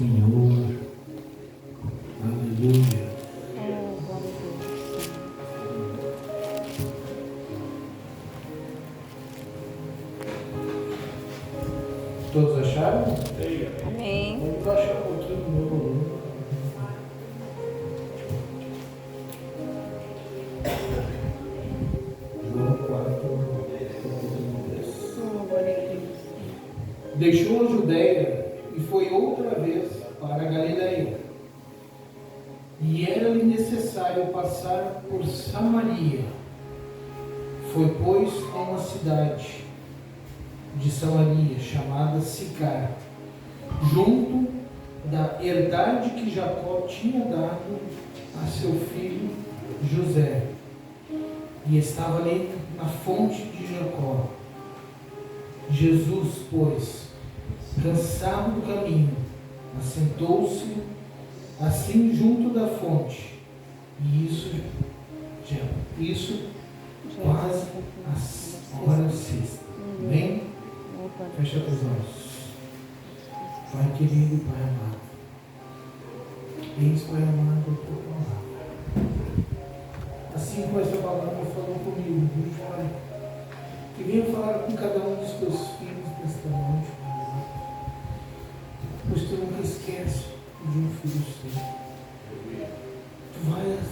Senhor. Aleluia. Todos acharam? Amém. Vamos baixar um pouquinho do meu volume. João 4. Deixou a Judéia e foi outra vez para a Galiléia. E era-lhe necessário passar por Samaria. Foi, pois, a uma cidade de Samaria, chamada Sicar, junto da herdade que Jacó tinha dado a seu filho José. E estava ali na fonte de Jacó. Jesus, pois, cansado do caminho, assentou-se assim junto da fonte. E isso quase às horas sexta. Amém? Fecha os olhos. Pai querido e Pai amado, eis, Pai amado, a tua palavra. Assim como essa palavra falou comigo, Pai, que venha falar com cada um dos teus filhos nesta noite, Pai amado. Pois tu nunca esquece de um filho seu. Tu vais,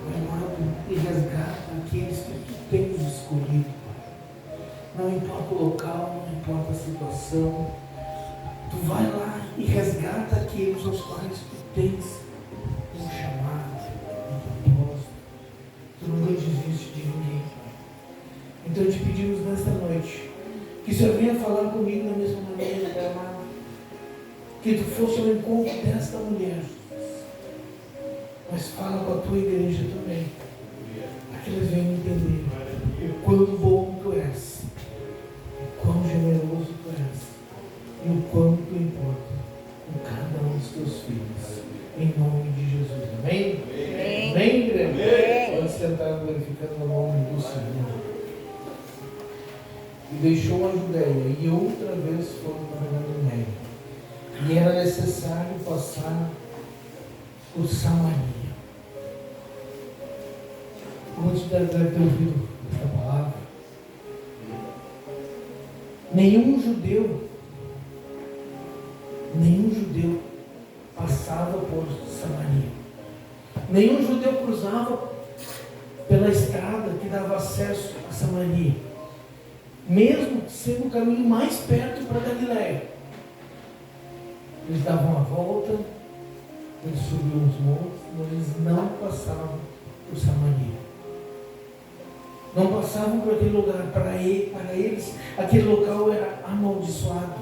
Pai amado, e resgata aqueles que tu tens escolhido, Pai. Não importa o local, não importa a situação, tu vai lá e resgata aqueles aos quais tu tens um chamado, um propósito. Tu nunca desiste de ninguém, Pai. Então te pedimos nesta noite que o Senhor venha falar comigo da mesma maneira, Pai amado. Que tu fosse ao encontro desta mulher, mas fala com a tua igreja também, para que eles venham entender o quão bom tu és, o quão generoso tu és e o quanto tu importa com cada um dos teus filhos, em nome de Jesus. Amém? Amém. Amém, igreja? Pode sentar glorificando o nome do Senhor. E deixou a Judéia e outra vez foi para a Galiléia. E era necessário passar por Samaria. Muitos devem ter ouvido esta palavra. Nenhum judeu passava por Samaria. Nenhum judeu cruzava pela estrada que dava acesso a Samaria, mesmo sendo o caminho mais perto para Galiléia. Eles davam a volta, eles subiam os montes, mas eles não passavam por Samaria. Não passavam por aquele lugar. Para eles, aquele local era amaldiçoado.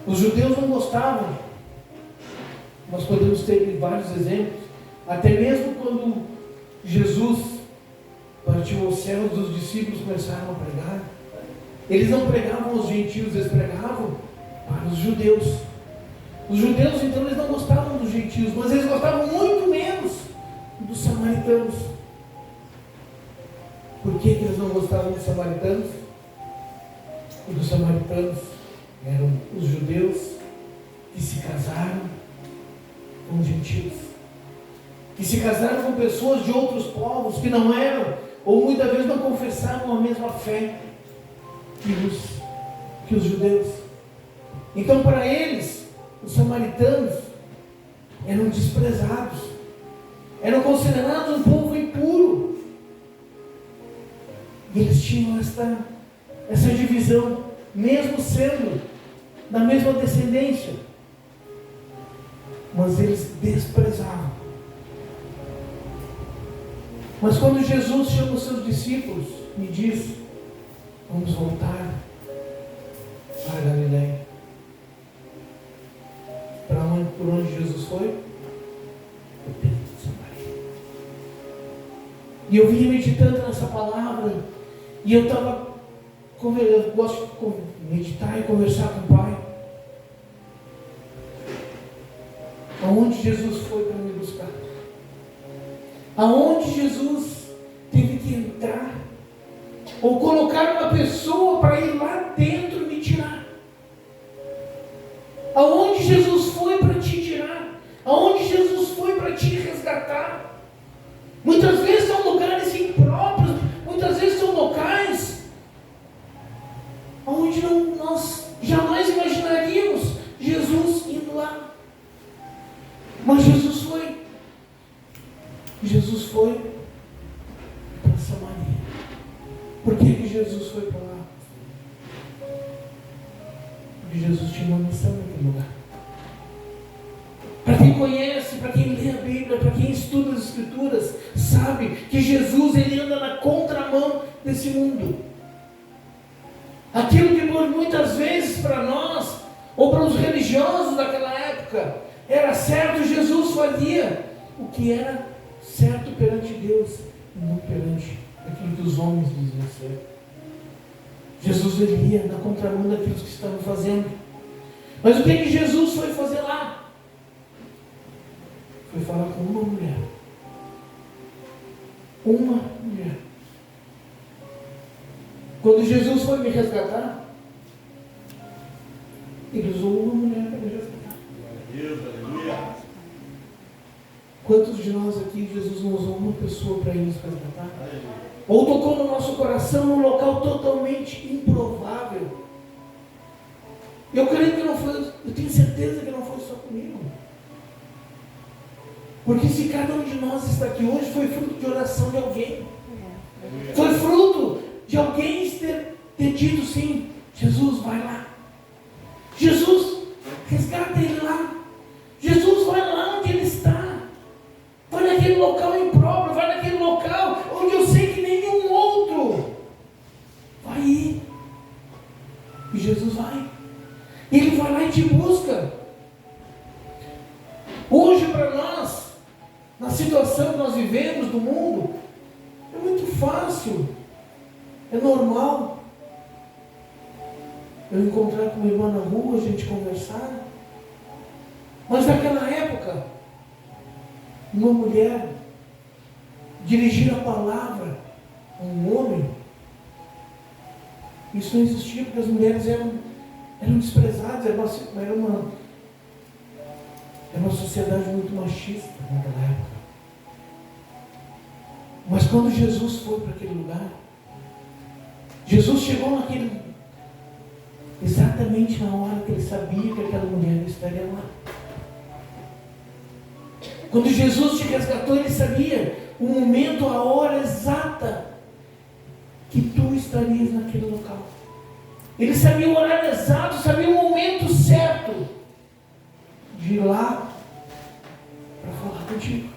Os judeus não gostavam. Nós podemos ter vários exemplos. Até mesmo quando Jesus partiu ao céu, os discípulos começaram a pregar. Eles não pregavam aos gentios, eles pregavam para os judeus. Os judeus, então, eles não gostavam dos gentios, mas eles gostavam muito menos dos samaritanos. Por que eles não gostavam dos samaritanos? Porque os samaritanos eram os judeus que se casaram com gentios, que se casaram com pessoas de outros povos que não eram, ou muitas vezes não confessavam a mesma fé que os judeus. Então, para eles, os samaritanos eram desprezados, eram considerados um povo impuro. E eles tinham essa divisão, mesmo sendo da mesma descendência, mas eles desprezavam. Mas quando Jesus chama os seus discípulos e diz: vamos voltar para Galiléia. Por onde Jesus foi? O templo de Samaria. E eu vinha meditando nessa palavra, e eu gosto de meditar e conversar com o Pai. Aonde Jesus foi para me buscar? Aonde Jesus teve que entrar? Ou colocar uma pessoa para ir lá dentro me tirar? Aonde Jesus foi Por que Jesus foi para lá? Porque Jesus tinha uma missão naquele lugar. Para quem conhece, para quem lê a Bíblia, para quem estuda as Escrituras, sabe que Jesus ele anda na contramão desse mundo. Aquilo que por muitas vezes para nós, ou para os religiosos daquela época, era certo, Jesus fazia o que era certo perante Deus, e não perante aquilo que os homens diziam ser. Jesus ele ia na contramão daquilo que estavam fazendo. Mas o que Jesus foi fazer lá? Foi falar com uma mulher. Uma mulher. Quando Jesus foi me resgatar, ele usou uma mulher para me resgatar. Deus, aleluia. Quantos de nós aqui Jesus não usou uma pessoa para ir nos resgatar? Ou tocou no nosso coração num local totalmente improvável? Eu creio que não foi, eu tenho certeza que não foi só comigo. Porque se cada um de nós está aqui hoje, foi fruto de oração de alguém. Foi fruto de alguém ter dito sim, Jesus, vai lá. Jesus, resgata ele lá. Jesus, vai lá onde ele está. Vai naquele local impróprio, vai naquele local onde eu sei que nenhum outro vai ir. E Jesus vai. Ele vai lá e te busca. Hoje para nós, na situação que nós vivemos do mundo, é muito fácil, é normal eu encontrar com uma irmã na rua, a gente conversar. Mas naquela época, uma mulher dirigir a palavra a um homem, isso não existia, porque as mulheres eram desprezadas, era uma sociedade muito machista naquela época. Mas quando Jesus foi para aquele lugar, Jesus chegou exatamente na hora que ele sabia que aquela mulher estaria lá. Quando Jesus te resgatou, ele sabia o momento, a hora exata que tu estarias naquele local. Ele sabia o horário exato, sabia o momento certo de ir lá para falar contigo,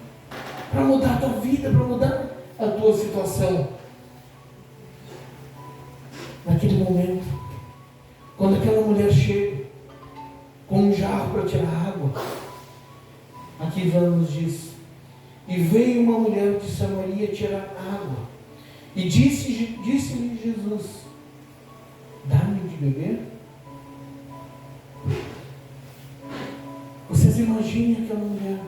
para mudar a tua vida, para mudar a tua situação. Naquele momento, quando aquela mulher chega com um jarro para tirar água, aqui nos diz: e veio uma mulher de Samaria tirar água, e disse-lhe Jesus: dá-me de beber. Vocês imaginem aquela mulher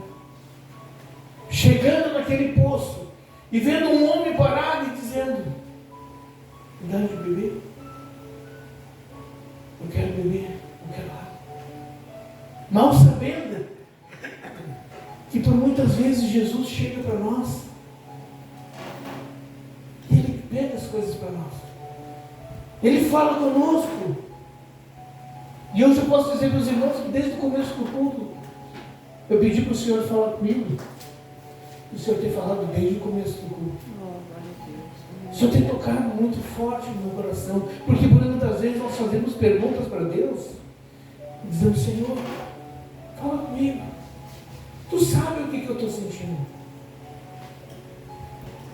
chegando naquele poço e vendo um homem parado e dizendo: me dá de beber? Eu quero beber, eu quero água. Mal sabendo que por muitas vezes Jesus chega para nós e Ele pega as coisas para nós. Ele fala conosco. E hoje eu posso dizer para os irmãos que desde o começo do culto eu pedi para o Senhor falar comigo. O Senhor tem falado desde o começo do culto. O Senhor tem tocado muito forte no meu coração. Porque por muitas vezes nós fazemos perguntas para Deus e dizemos: Senhor, fala comigo. Tu sabe o que eu estou sentindo.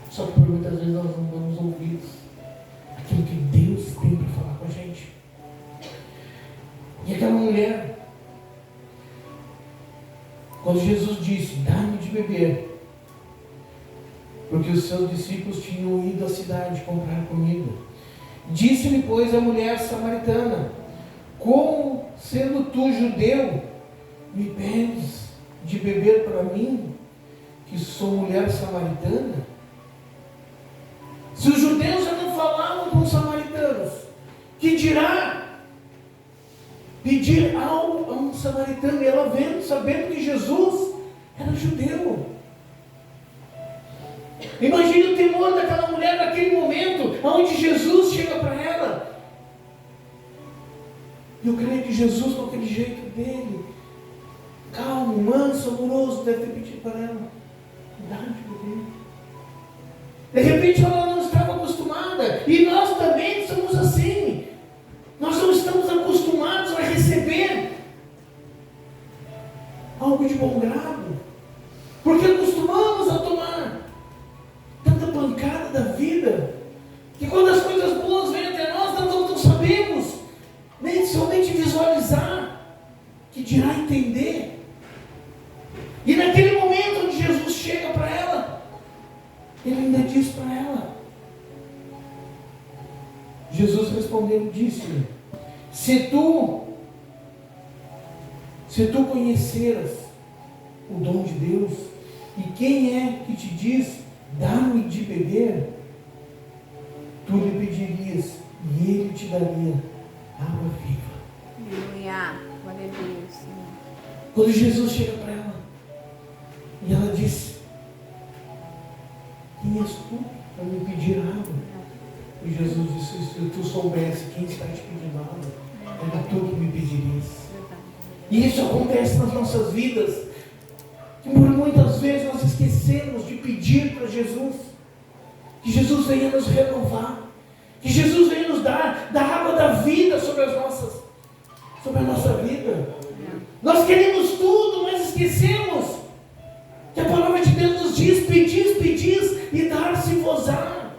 Só que por muitas vezes nós não damos ouvidos àquilo que Deus tem para falar com a gente. E aquela mulher, quando Jesus disse: dá-me de beber, porque os seus discípulos tinham ido à cidade comprar comida, disse-lhe, pois, a mulher samaritana: como, sendo tu judeu, me pedes de beber para mim, que sou mulher samaritana? Se os judeus já não falavam com os samaritanos, que dirá pedir algo a um samaritano? E ela sabendo que Jesus era judeu. Imagine o temor daquela mulher naquele momento, onde Jesus chega para ela. Eu creio que Jesus, com aquele jeito dele, calmo, manso, amoroso, deve ter pedido para ela: dá de beber. De repente ela não estava acostumada, nada. E nós também somos assim. Nós não estamos acostumados a receber algo de bom grado. Porque acostumamos a tomar tanta pancada da vida, que quando as coisas boas vêm até nós, nós não sabemos nem somente visualizar, que dirá entender. E naquele momento onde Jesus chega para ela, ele ainda diz para ela, Jesus respondeu, disse-lhe, se tu conheceras o dom de Deus, e quem é que te diz, dá-me de beber, tu lhe pedirias, e ele te daria água viva. Aleluia, glória a Deus, Senhor. Quando Jesus chega para ela, e ela disse, quem és tu para me pedir água? E Jesus disse, se tu soubesse quem está te pedindo água, era tu que me pedirias. E isso acontece nas nossas vidas, que por muitas vezes nós esquecemos de pedir para Jesus, que Jesus venha nos renovar, que Jesus venha nos dar da água da vida sobre a nossa vida. Nós queremos tudo, mas esquecemos que a palavra de Deus nos diz, pedis e dar-se-vos-á.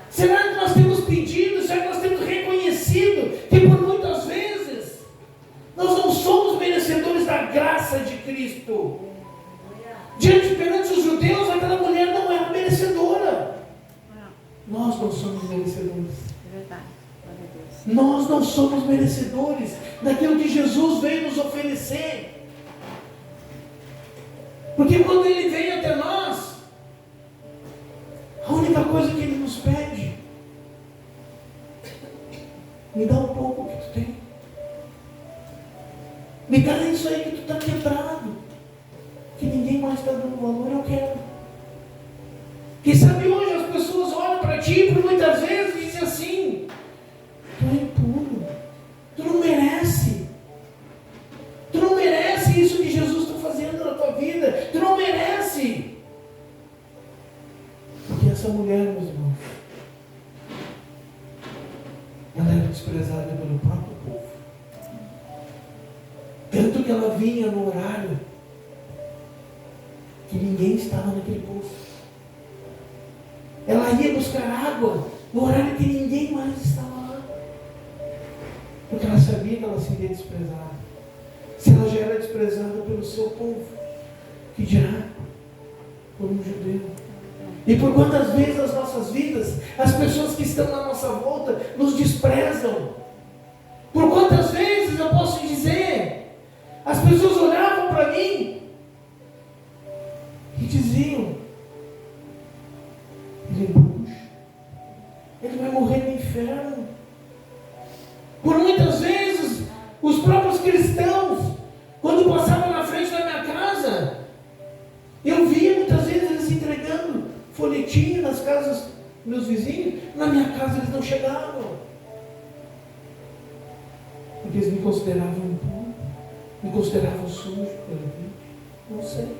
Será que nós temos pedido, será que nós temos reconhecido que por muitas vezes nós não somos merecedores da graça de Cristo? Perante os judeus, aquela mulher não era merecedora. Nós não somos merecedores. Nós não somos merecedores daquilo que Jesus veio nos oferecer. Porque quando Ele vem até nós, a única coisa que Ele nos pede, me dá um pouco que tu tem. Me dá isso aí que tu está quebrado, que ninguém mais está dando valor, eu quero. Quem sabe hoje as pessoas olham para ti por muitas vezes e dizem assim, tu é impuro, tu não merece. Tu não merece isso que Jesus está fazendo na tua vida, tu não merece. Porque essa mulher, meus irmãos, ela era desprezada pelo próprio povo. Tanto que ela vinha no horário que ninguém estava naquele poço. Ela ia buscar água no horário que ninguém mais estava lá. Porque ela sabia que ela seria desprezada. Se ela já era desprezada pelo seu povo, que dirá por um judeu? E por quantas vezes nas nossas vidas, as pessoas que estão na nossa volta nos desprezam? Por quantas vezes eu posso dizer, as pessoas olhavam para mim e diziam, ele é bruxo, ele vai morrer no inferno. Por muitas vezes, os próprios cristãos, quando passavam na frente da minha casa, eu via muitas vezes eles entregando folhetinho nas casas dos meus vizinhos. Na minha casa eles não chegavam, porque eles me consideravam impuro, me consideravam sujo, não sei.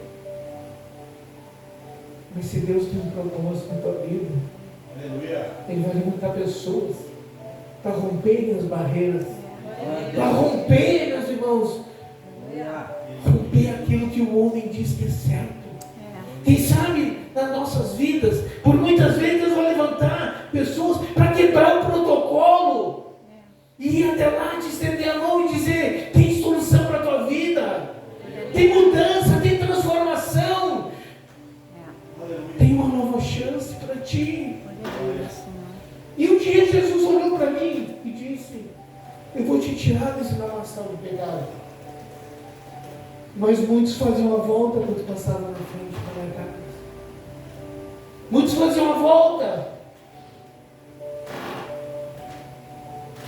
Mas se Deus tem um propósito na tua vida, Ele vai levantar pessoas para romperem as barreiras, para romper, meus irmãos, romper aquilo que o homem diz que é certo. Quem sabe nas nossas vidas, por muitas vezes Deus vai levantar pessoas para quebrar o protocolo e ir até lá, te estender a mão e dizer, tem solução para a tua vida, tem mudança, tem transformação, tem uma nova chance para ti. E um dia Jesus olhou para mim e disse, eu vou te tirar desse lamaçal do pecado. Mas muitos faziam a volta quando passavam na frente da minha casa. Muitos faziam a volta.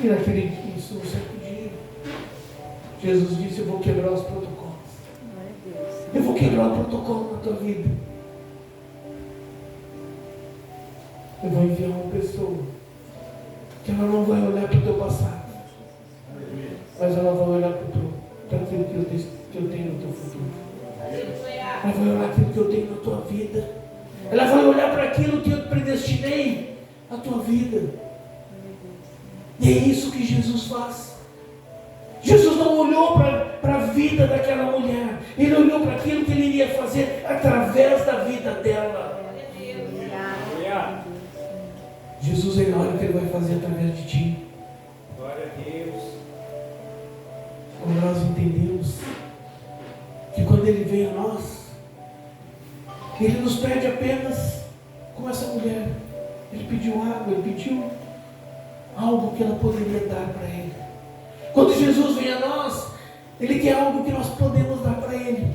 E naquele certo dia, Jesus disse, eu vou quebrar os protocolos. Eu vou quebrar o protocolo na tua vida. Eu vou enviar uma pessoa que ela não vai olhar para o teu passado, mas ela vai olhar para aquilo que eu tenho no teu futuro. Ela vai olhar aquilo que eu tenho na tua vida. Ela vai olhar para aquilo que eu predestinei a tua vida. E é isso que Jesus faz. Jesus não olhou para a vida daquela mulher. Ele olhou para aquilo que ele iria fazer através da vida dela. Jesus, ele olha o que ele vai fazer através de ti. Glória a Deus. Quando nós entendemos que quando ele vem a nós, ele nos pede apenas como essa mulher. Ele pediu água, ele pediu algo que ela poderia dar para ele. Quando Jesus vem a nós, ele quer algo que nós podemos dar para ele.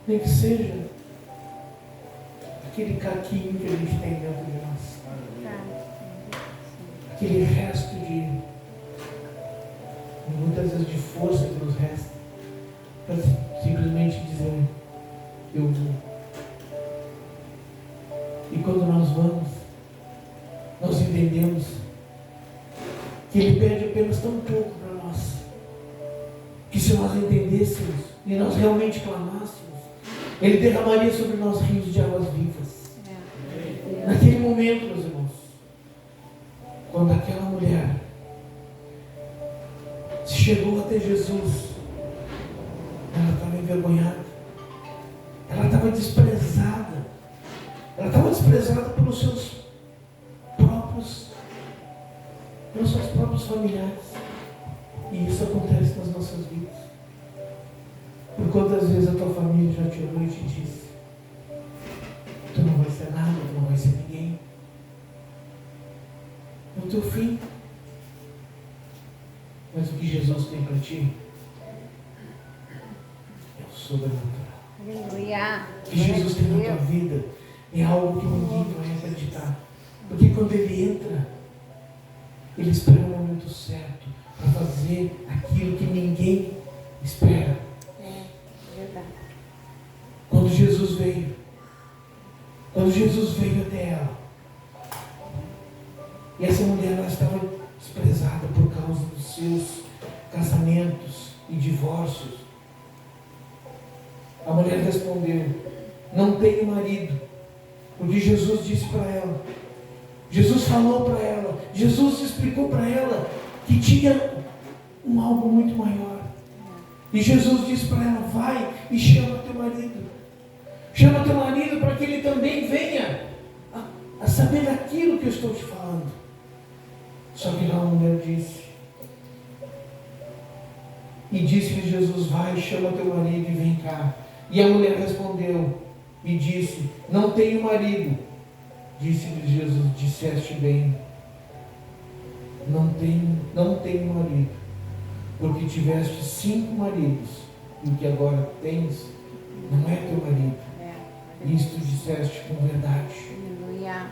Nem que seja aquele caquinho que a gente tem dentro de nós. Aquele resto de, muitas vezes, de força que nos resta, para simplesmente dizer, eu vou. E quando nós vamos, nós entendemos que ele pede apenas tão pouco para nós, que se nós entendêssemos e nós realmente clamássemos, ele derramaria sobre nós rios de águas vivas. Naquele momento, meus irmãos, quando aquela mulher chegou até Jesus, ela estava envergonhada, ela estava desprezada, pelos seus próprios familiares. E isso acontece nas nossas vidas. Por quantas vezes a tua família já te olhou e te disse, tu não vai ser nada, tu não vai ser ninguém. É o teu fim. Mas o que Jesus tem para ti é o sobrenatural. Aleluia. O que Jesus tem na tua vida é algo que ninguém vai acreditar. Porque quando ele entra, ele espera o momento certo para fazer aquilo que ninguém espera. É verdade. Quando Jesus veio até ela, e essa mulher, ela estava desprezada por causa dos seus casamentos e divórcios. A mulher respondeu, não tenho marido. Porque Jesus disse para ela, Jesus falou para ela, Jesus explicou para ela que tinha algo muito maior. E Jesus disse para ela, vai e chama teu marido. Chama teu marido para que ele também venha a saber daquilo que eu estou te falando. Só que lá a mulher disse, e disse-lhe Jesus, vai, chama teu marido e vem cá. E a mulher respondeu e disse, não tenho marido. Disse-lhe Jesus, disseste bem, não tenho marido, porque tiveste 5 maridos, e o que agora tens não é teu marido. Isto disseste com verdade. Aleluia.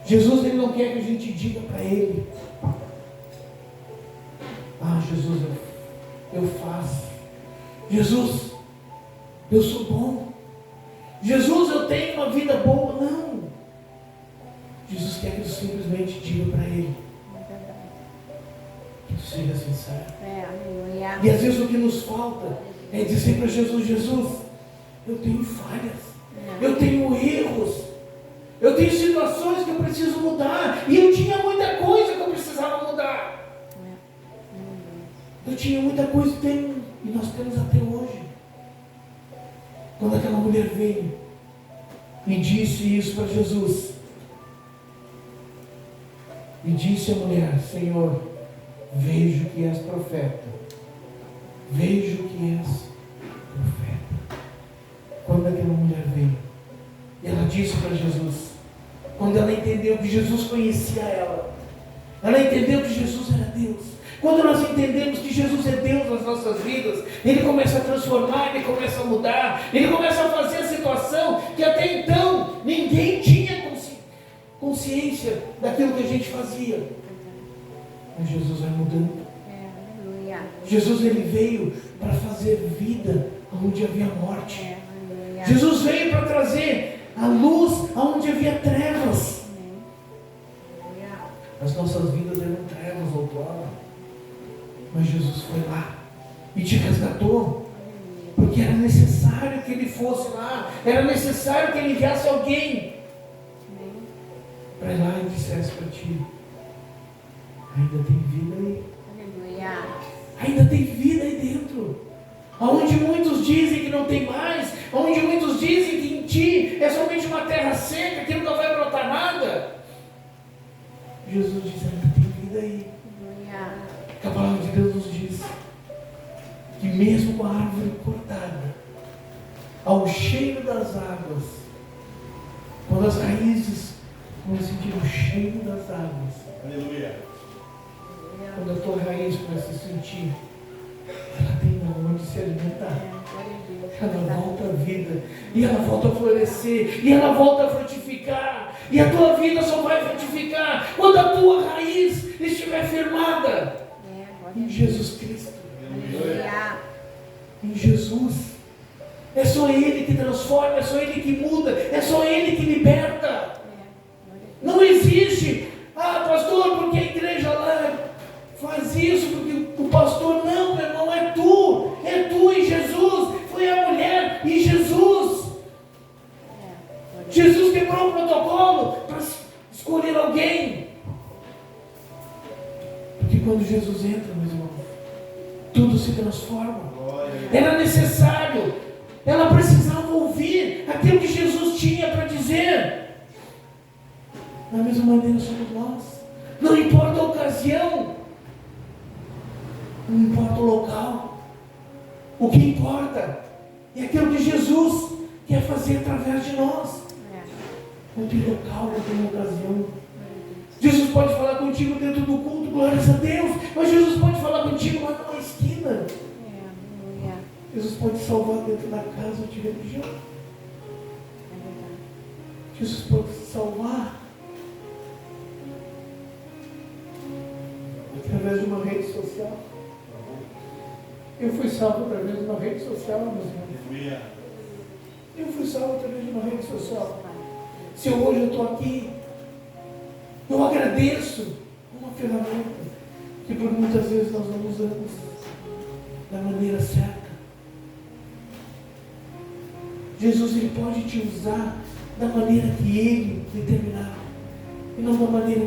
Jesus, ele não quer que a gente diga para ele, Jesus, eu faço. Jesus, eu sou bom. Jesus, eu tenho uma vida boa. Não. Jesus quer que tu simplesmente diga para ele. Que tu seja sincero. Aleluia. E às vezes o que nos falta é dizer para Jesus, Jesus, eu tenho falhas. Eu tenho erros. Eu tenho situações que eu preciso mudar. E eu tinha muita coisa que eu precisava mudar. Eu tinha muita coisa e nós temos até hoje. Quando aquela mulher veio e disse isso para Jesus, e disse a mulher, Senhor, vejo que és profeta. Vejo que és profeta. Quando aquela mulher veio, ela disse para Jesus, quando ela entendeu que Jesus conhecia ela entendeu que Jesus era Deus. Quando nós entendemos que Jesus é Deus nas nossas vidas, Ele começa a transformar, Ele começa a mudar, Ele começa a fazer a situação que até então ninguém tinha consciência daquilo que a gente fazia. Mas Jesus vai mudando. Jesus, Ele veio para fazer vida onde havia morte. Jesus veio para trazer a luz onde havia trevas. As nossas vidas eram trevas outrora. Mas Jesus foi lá e te resgatou, porque era necessário que Ele fosse lá, era necessário que Ele enviasse alguém. para ir lá e dissesse para ti: ainda tem vida aí. Aleluia. Ainda tem vida aí dentro. Onde muitos dizem que não tem mais, onde muitos dizem que em ti é somente uma terra seca, que nunca vai brotar nada. Jesus diz: ainda tem vida aí. Aleluia. Que a palavra de Deus nos diz que mesmo com a árvore cortada, ao cheiro das águas, quando as raízes vão sentir o cheiro das águas, Aleluia. quando a tua raiz começa a sentir, ela tem onde se alimentar. Glória a Deus. Ela volta à vida, e ela volta a florescer, e ela volta a frutificar, e a tua vida só vai frutificar quando a tua raiz estiver firmada Glória em a Deus. Jesus Cristo, Aleluia. em Jesus. É só Ele que transforma, é só Ele que muda, é só Ele que liberta. Glória a Deus. Não existe: ah, pastor, porque a igreja lá faz isso, porque o pastor. Não, meu irmão, é tu e Jesus. Foi a mulher e Jesus. Jesus quebrou o protocolo para escolher alguém. Porque quando Jesus entra, meus irmãos, tudo se transforma. Era necessário, ela precisava ouvir aquilo que Jesus tinha para dizer. Da mesma maneira somos nós. Não importa a ocasião, não importa o local, o que importa é aquilo que Jesus quer fazer através de nós. Não tem local, não tem ocasião. Jesus pode falar contigo dentro do culto, glórias a Deus, mas Jesus pode falar contigo lá numa esquina. Aleluia. Jesus pode salvar dentro da casa de religião. É verdade. Jesus pode salvar através de uma rede social. Eu fui salvo através de uma rede social, meus irmãos. Eu fui salvo através de uma rede social. Se hoje eu estou aqui, eu agradeço uma ferramenta que por muitas vezes nós não usamos da maneira certa. Jesus, Ele pode te usar da maneira que Ele determinar, e não da maneira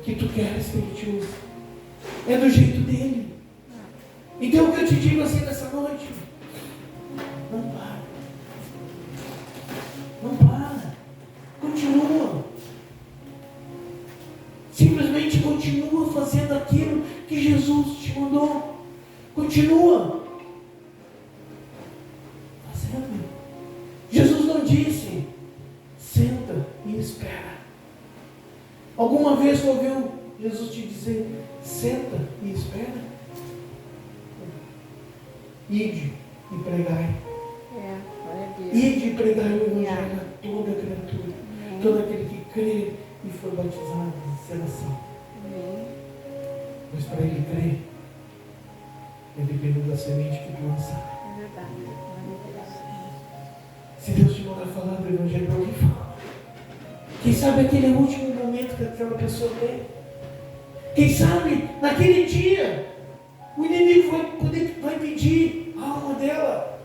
que tu queres que Ele te use. É do jeito dele. Então o que eu te digo assim nessa noite: não para. Não para. Continua. Simplesmente continua fazendo aquilo que Jesus te mandou. Continua fazendo. Jesus não disse: senta e espera. Alguma vez tu ouviu Jesus te dizer: senta e espera? Ide e pregai. Glória a Deus. Ide e pregai o Evangelho a toda criatura. Todo aquele que crê e for batizado será salvo. Amém. Mas para ele crer, é dependendo da semente que tu lançar. É verdade. Glória a Deus. Se Deus te mandar falar do Evangelho para alguém, fala. Quem sabe aquele é o último momento que aquela pessoa tem. Quem sabe naquele dia o inimigo vai pedir a alma dela.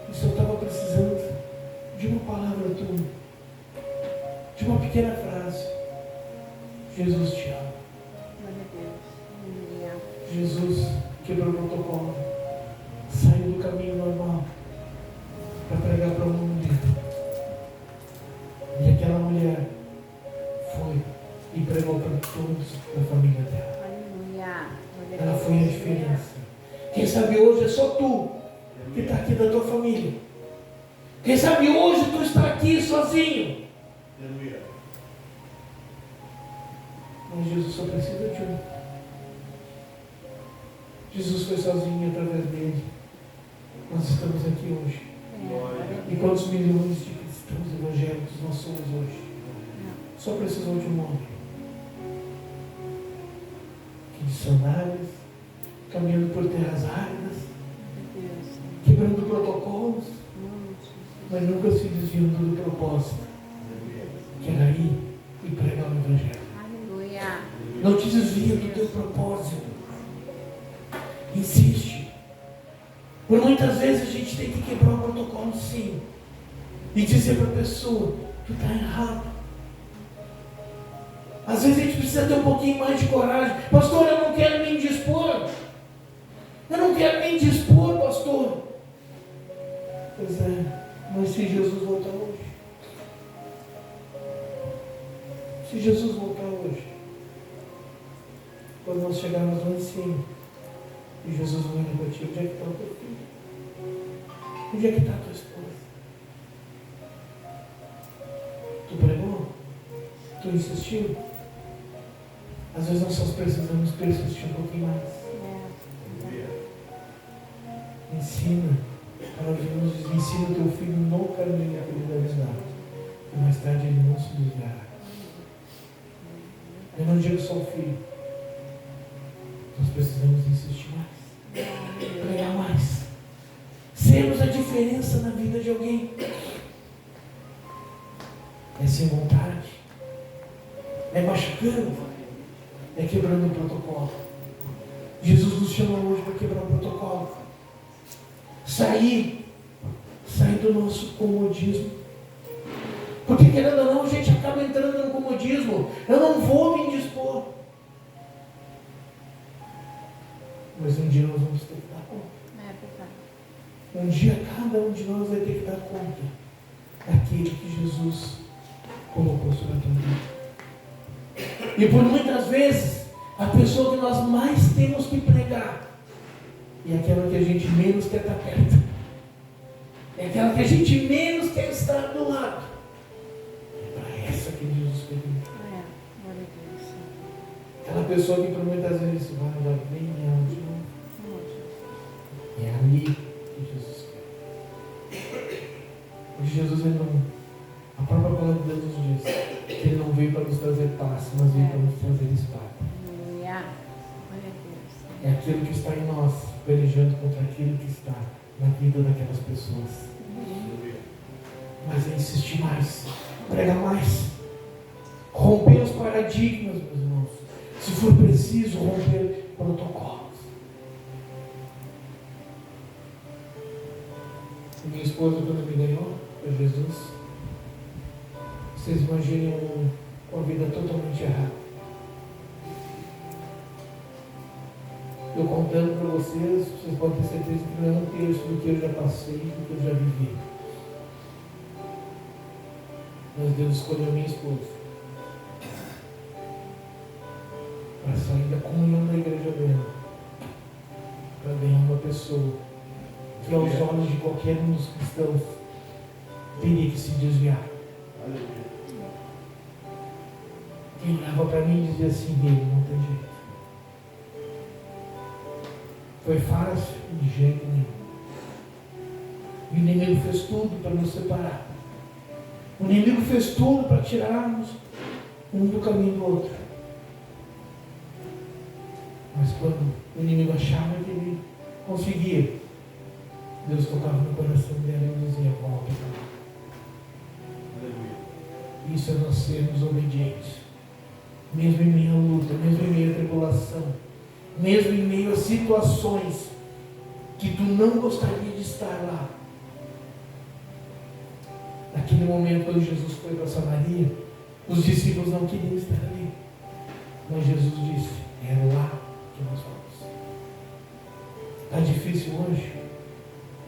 E se eu estava precisando de uma palavra tua, de uma pequena frase: Jesus te ama. Glória a Deus. Aleluia. Jesus quebrou o protocolo, saiu do caminho normal para pregar para uma mulher. E aquela mulher foi e pregou para todos da família dela. Aleluia. Glória a Ela Deus. foi a diferença. Quem sabe hoje é só tu que está aqui da tua família. Quem sabe hoje tu está aqui sozinho. Mas Jesus só precisa de um. Jesus foi sozinho, através dele nós estamos aqui hoje. Glória a E Deus. quantos milhões de cristãos evangélicos nós somos hoje? Só precisou de um homem. Que dicionários, caminhando por terras áridas, Deus. quebrando protocolos, Muito. mas nunca se desviando do propósito, que era ir e pregar o Evangelho. Aleluia. Não te desvia do teu propósito. Insiste. Por muitas vezes a gente tem que quebrar o protocolo, sim. e dizer para a pessoa: tu está errado. Às vezes a gente precisa ter um pouquinho mais de coragem. Pastor, eu não quero me indispor. Eu não quero me indispor, pastor. Pois é, mas se Jesus voltar hoje, se Jesus voltar hoje, quando nós chegarmos lá em cima, e Jesus vai para ti: onde é que está o teu filho? Onde é que está a tua esposa? Tu pregou? Tu insistiu? Às vezes nós precisamos persistir um pouquinho mais. Ensina. Ensina o teu filho no caminho que ele deve andar, e mais tarde ele não se desviará. Eu não digo só o filho. Nós precisamos insistir mais. Pregar mais. Sermos a diferença na vida de alguém. É sem vontade. É machucando. É quebrando o protocolo. Jesus nos chamou hoje para quebrar o protocolo. Sair do nosso comodismo. Porque querendo ou não, a gente acaba entrando no comodismo. Eu não vou me indispor. Mas um dia nós vamos ter que dar conta. Um dia cada um de nós vai ter que dar conta daquele que Jesus colocou sobre a tua vida. E por muitas vezes, a pessoa que nós mais temos que pregar é aquela que a gente menos quer estar perto. É aquela que a gente menos quer estar do lado. É para essa que Jesus pergunta. Aquela pessoa que por muitas vezes vai já bem de novo. É ali que Jesus quer. Porque Jesus, ele não, a própria palavra de Deus nos diz que ele não veio para nos trazer paz, mas veio para nos trazer espada. É aquilo que está em nós, pelejando contra aquilo que está na vida daquelas pessoas. Mas é insistir mais, pregar mais, romper os paradigmas, meus irmãos. Se for preciso, romper protocolos. Minha esposa, quando me ganhou para Jesus, vocês imaginem uma vida totalmente errada. Eu contando para vocês podem ter certeza que não é um terço do que eu já passei, do que eu já vivi. Mas Deus escolheu minha esposa para sair da comunhão da igreja dela, para ganhar uma pessoa que aos olhos de qualquer um dos cristãos teria que se desviar. Quem olhava para mim e dizia assim: dele não tem jeito. Foi fácil? De jeito nenhum. O inimigo fez tudo para nos separar. O inimigo fez tudo para tirarmos um do caminho do outro. Mas quando o inimigo achava que ele conseguia, Deus tocava no coração dela e dizia: volta para lá. Isso é nós sermos obedientes. Mesmo em meio à luta, mesmo em meio à tribulação, mesmo em meio a situações que tu não gostaria de estar lá. Naquele momento, quando Jesus foi para Samaria, os discípulos não queriam estar ali. Mas Jesus disse: é lá que nós vamos. Está difícil hoje?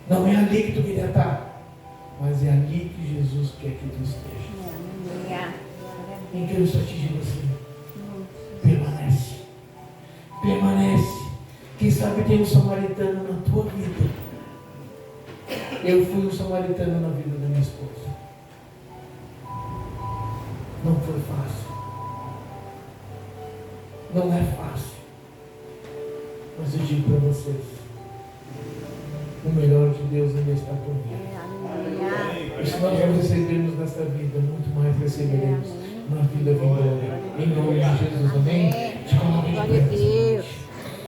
Não é ali que tu queria estar, mas é ali que Jesus quer que tu esteja. Em que eu estou te dizendo assim: permanece. Permanece. Quem sabe tem um samaritano na tua vida. Eu fui um samaritano na vida da minha esposa. Não foi fácil. Não é fácil. Mas eu digo para vocês: o melhor de Deus ainda está por vir. E se nós não recebermos nesta vida, muito mais receberemos na vida vindoura. Em nome de Jesus, amém? Te coloque de pé.